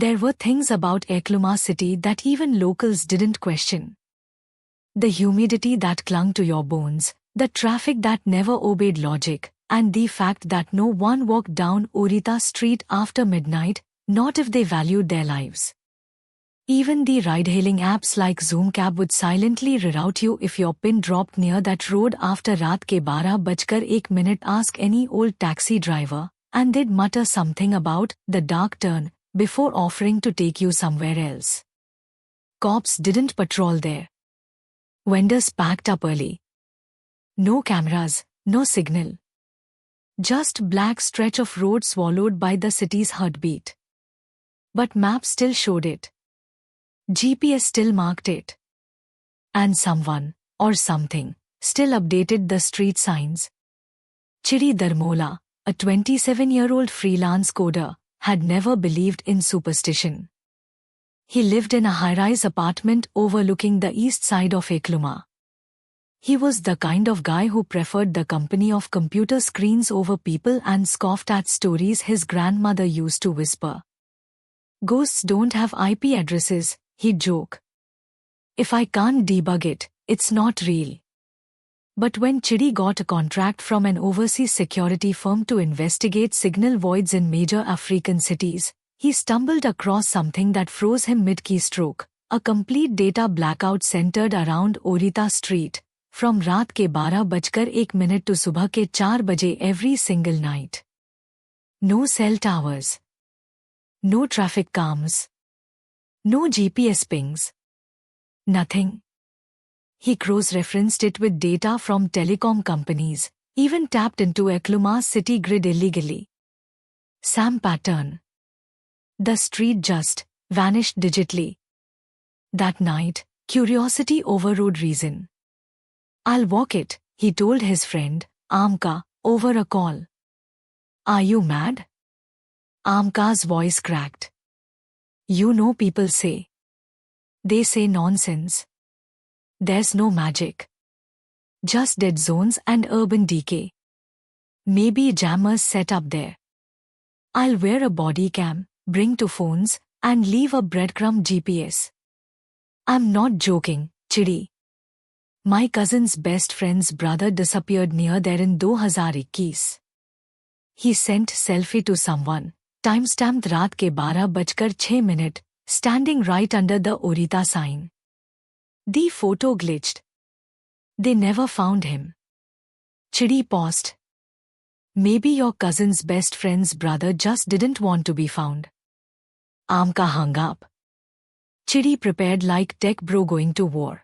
There were things about Ekaluma City that even locals didn't question. The humidity that clung to your bones, the traffic that never obeyed logic, and the fact that no one walked down Orita Street after midnight, not if they valued their lives. Even the ride-hailing apps like Zoom Cab would silently reroute you if your pin dropped near that road after raat ke 12:01. Ask any old taxi driver, and they'd mutter something about the dark turn before offering to take you somewhere else. Cops didn't patrol there. Vendors packed up early. No cameras, no signal. Just black stretch of road swallowed by the city's heartbeat. But maps still showed it. GPS still marked it. And someone, or something, still updated the street signs. Chiri Dharmola, a 27-year-old freelance coder, had never believed in superstition. He lived in a high-rise apartment overlooking the east side of Ekaluma. He was the kind of guy who preferred the company of computer screens over people and scoffed at stories his grandmother used to whisper. Ghosts don't have IP addresses, he'd joke. If I can't debug it, it's not real. But when Chidi got a contract from an overseas security firm to investigate signal voids in major African cities, he stumbled across something that froze him mid-keystroke, a complete data blackout centered around Orita Street, from raat ke 12:01 to subah ke 4 every single night. No cell towers. No traffic cams. No GPS pings. Nothing. He cross-referenced it with data from telecom companies, even tapped into Ekaluma City grid illegally. Sam pattern. The street just vanished digitally. That night, curiosity overrode reason. I'll walk it, he told his friend, Amka, over a call. Are you mad? Amka's voice cracked. You know people say. They say nonsense. There's no magic. Just dead zones and urban decay. Maybe jammers set up there. I'll wear a body cam, bring two phones, and leave a breadcrumb GPS. I'm not joking, Chidi. My cousin's best friend's brother disappeared near there in 2021. He sent selfie to someone, timestamped raat ke 12:06, standing right under the Orita sign. The photo glitched. They never found him. Chidi paused. Maybe your cousin's best friend's brother just didn't want to be found. Amka hung up. Chidi prepared like tech bro going to war.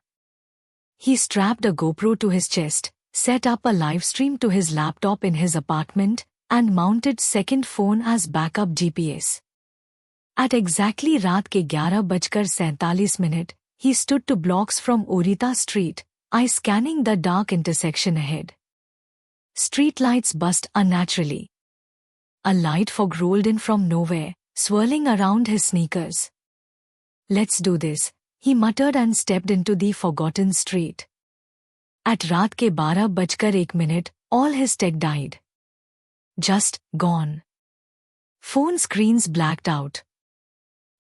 He strapped a GoPro to his chest, set up a live stream to his laptop in his apartment, and mounted second phone as backup GPS. At exactly raat ke 11:47, he stood 2 blocks from Orita Street, eye scanning the dark intersection ahead. Streetlights buzzed unnaturally. A light fog rolled in from nowhere, swirling around his sneakers. Let's do this, he muttered and stepped into the forgotten street. At raat ke 12:01, all his tech died. Just gone. Phone screens blacked out.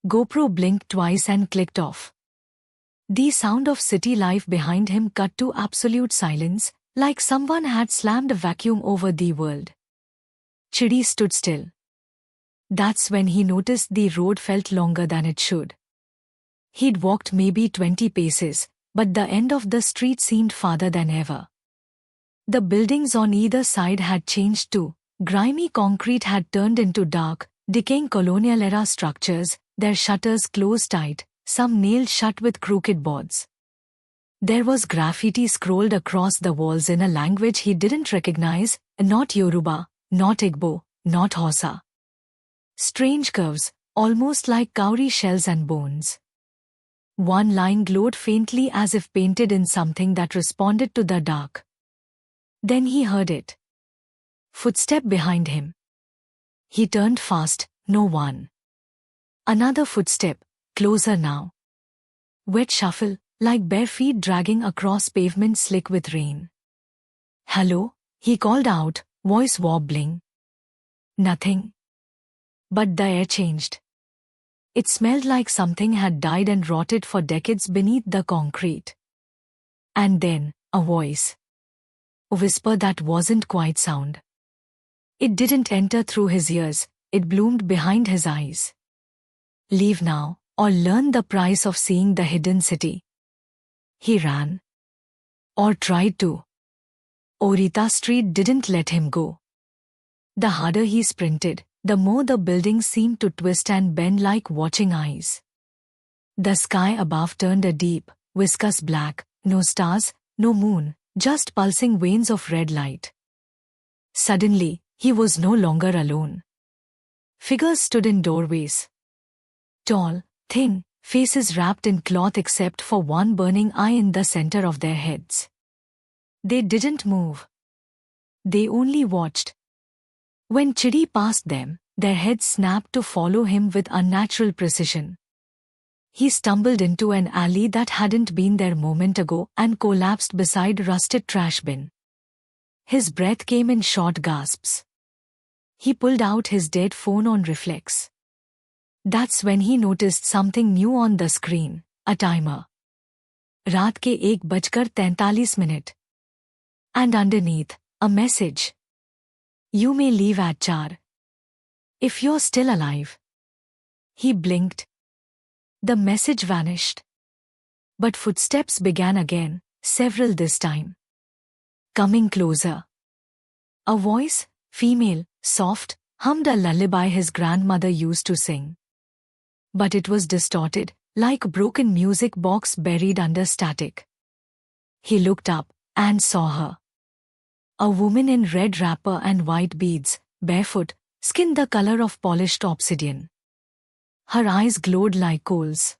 GoPro blinked twice and clicked off. The sound of city life behind him cut to absolute silence, like someone had slammed a vacuum over the world. Chidi stood still. That's when he noticed the road felt longer than it should. He'd walked maybe 20 paces, but the end of the street seemed farther than ever. The buildings on either side had changed too. Grimy concrete had turned into dark, decaying colonial-era structures, their shutters closed tight, some nailed shut with crooked boards. There was graffiti scrolled across the walls in a language he didn't recognize, not Yoruba, not Igbo, not Hausa. Strange curves, almost like cowrie shells and bones. One line glowed faintly as if painted in something that responded to the dark. Then he heard it. Footstep behind him. He turned fast, no one. Another footstep, closer now. Wet shuffle, like bare feet dragging across pavement slick with rain. Hello, he called out, voice wobbling. Nothing. But the air changed. It smelled like something had died and rotted for decades beneath the concrete. And then, a voice. A whisper that wasn't quite sound. It didn't enter through his ears, it bloomed behind his eyes. Leave now, or learn the price of seeing the hidden city. He ran. Or tried to. Orita Street didn't let him go. The harder he sprinted, the more the buildings seemed to twist and bend like watching eyes. The sky above turned a deep, viscous black, no stars, no moon, just pulsing veins of red light. Suddenly, he was no longer alone. Figures stood in doorways. Tall, thin, faces wrapped in cloth except for one burning eye in the center of their heads. They didn't move. They only watched. When Chidi passed them, their heads snapped to follow him with unnatural precision. He stumbled into an alley that hadn't been there a moment ago and collapsed beside a rusted trash bin. His breath came in short gasps. He pulled out his dead phone on reflex. That's when he noticed something new on the screen, a timer. रात के 1:43. And underneath, a message. You may leave at 4. If you're still alive. He blinked. The message vanished. But footsteps began again, several this time. Coming closer. A voice, female, soft, hummed a lullaby his grandmother used to sing. But it was distorted, like a broken music box buried under static. He looked up and saw her. A woman in red wrapper and white beads, barefoot, skin the color of polished obsidian. Her eyes glowed like coals.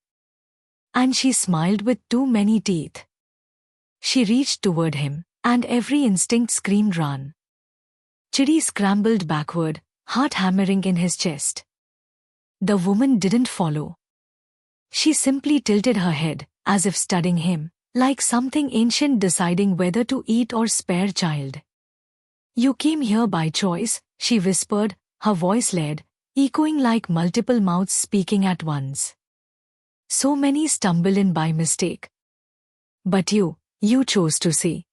And she smiled with too many teeth. She reached toward him, and every instinct screamed run. Chidi scrambled backward, heart hammering in his chest. The woman didn't follow. She simply tilted her head, as if studying him, like something ancient deciding whether to eat or spare child. You came here by choice, she whispered, her voice lead, echoing like multiple mouths speaking at once. So many stumble in by mistake. But you chose to see.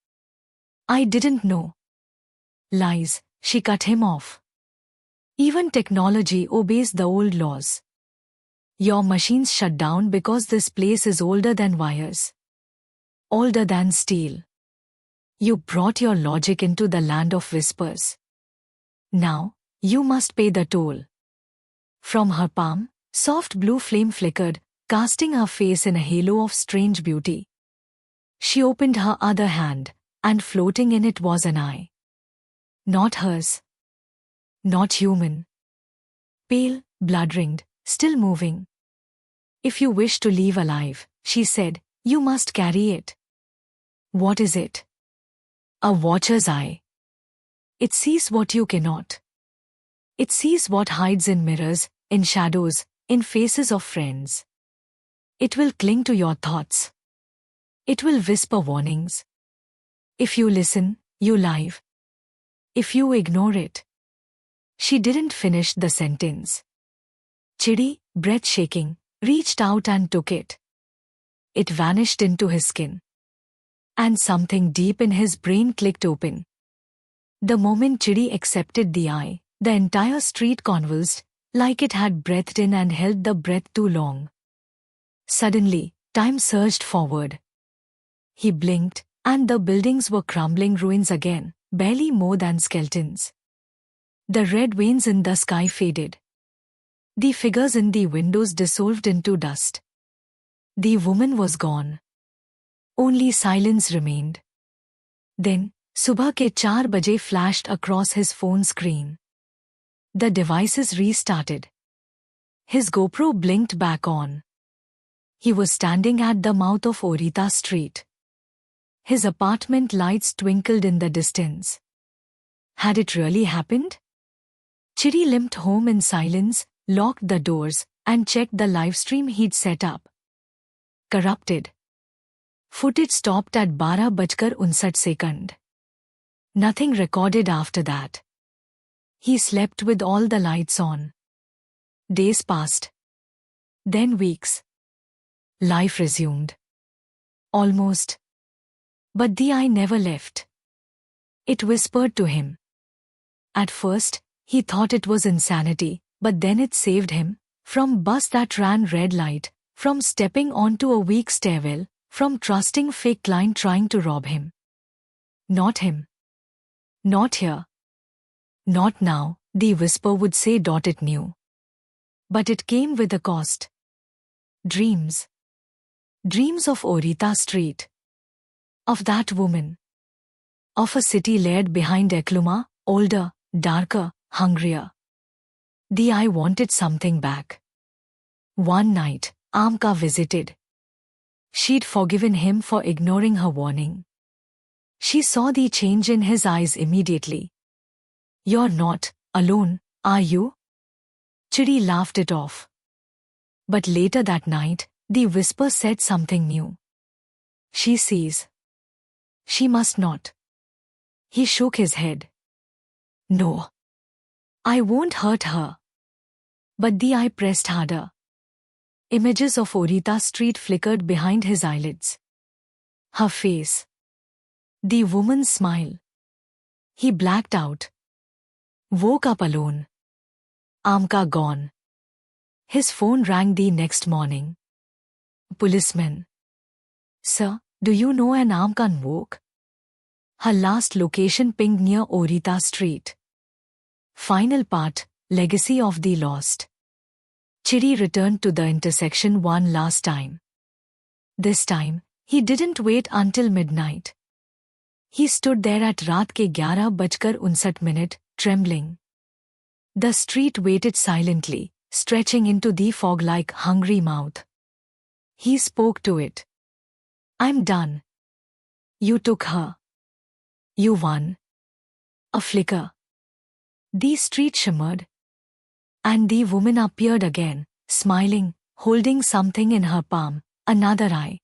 I didn't know. Lies, she cut him off. Even technology obeys the old laws. Your machines shut down because this place is older than wires. Older than steel. You brought your logic into the land of whispers. Now, you must pay the toll. From her palm, soft blue flame flickered, casting her face in a halo of strange beauty. She opened her other hand, and floating in it was an eye. Not hers. Not human. Pale, blood-ringed, still moving. If you wish to leave alive, she said, you must carry it. What is it? A watcher's eye. It sees what you cannot. It sees what hides in mirrors, in shadows, in faces of friends. It will cling to your thoughts. It will whisper warnings. If you listen, you live. If you ignore it. She didn't finish the sentence. Chidi, breath shaking, reached out and took it. It vanished into his skin. And something deep in his brain clicked open. The moment Chidi accepted the eye, the entire street convulsed, like it had breathed in and held the breath too long. Suddenly, time surged forward. He blinked, and the buildings were crumbling ruins again, barely more than skeletons. The red veins in the sky faded. The figures in the windows dissolved into dust. The woman was gone. Only silence remained. Then, Subah ke 4 baje flashed across his phone screen. The devices restarted. His GoPro blinked back on. He was standing at the mouth of Orita Street. His apartment lights twinkled in the distance. Had it really happened? Chidi limped home in silence, locked the doors, and checked the livestream he'd set up. Corrupted. Footage stopped at 12:59. Nothing recorded after that. He slept with all the lights on. Days passed. Then weeks. Life resumed. Almost. But the eye never left. It whispered to him. At first, he thought it was insanity, but then it saved him, from bus that ran red light, from stepping onto a weak stairwell, from trusting fake client trying to rob him. Not him. Not here. Not now, the whisper would say. It knew. But it came with a cost. Dreams. Dreams of Orita Street. Of that woman. Of a city laid behind Ekaluma, older, darker, hungrier. The eye wanted something back. One night, Amka visited. She'd forgiven him for ignoring her warning. She saw the change in his eyes immediately. You're not alone, are you? Chidi laughed it off. But later that night, the whisper said something new. She sees. She must not. He shook his head. No. I won't hurt her. But the eye pressed harder. Images of Orita Street flickered behind his eyelids. Her face. The woman's smile. He blacked out. Woke up alone. Amka gone. His phone rang the next morning. Policeman. Sir, do you know an Amka woke? Her last location pinged near Orita Street. Final part, Legacy of the Lost. Chidi returned to the intersection one last time. This time, he didn't wait until midnight. He stood there at raat ke 11:59, trembling. The street waited silently, stretching into the fog like hungry mouth. He spoke to it. I'm done. You took her. You won. A flicker. The street shimmered. And the woman appeared again, smiling, holding something in her palm, another eye.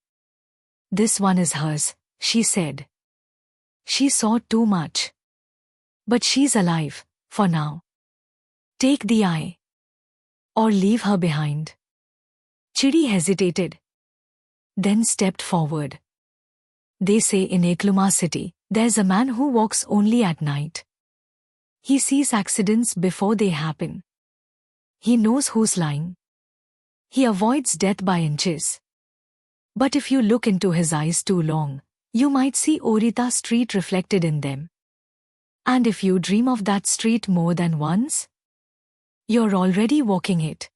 This one is hers, she said. She saw too much. But she's alive, for now. Take the eye. Or leave her behind. Chidi hesitated. Then stepped forward. They say in Ekaluma City, there's a man who walks only at night. He sees accidents before they happen. He knows who's lying. He avoids death by inches. But if you look into his eyes too long, you might see Orita Street reflected in them. And if you dream of that street more than once, you're already walking it.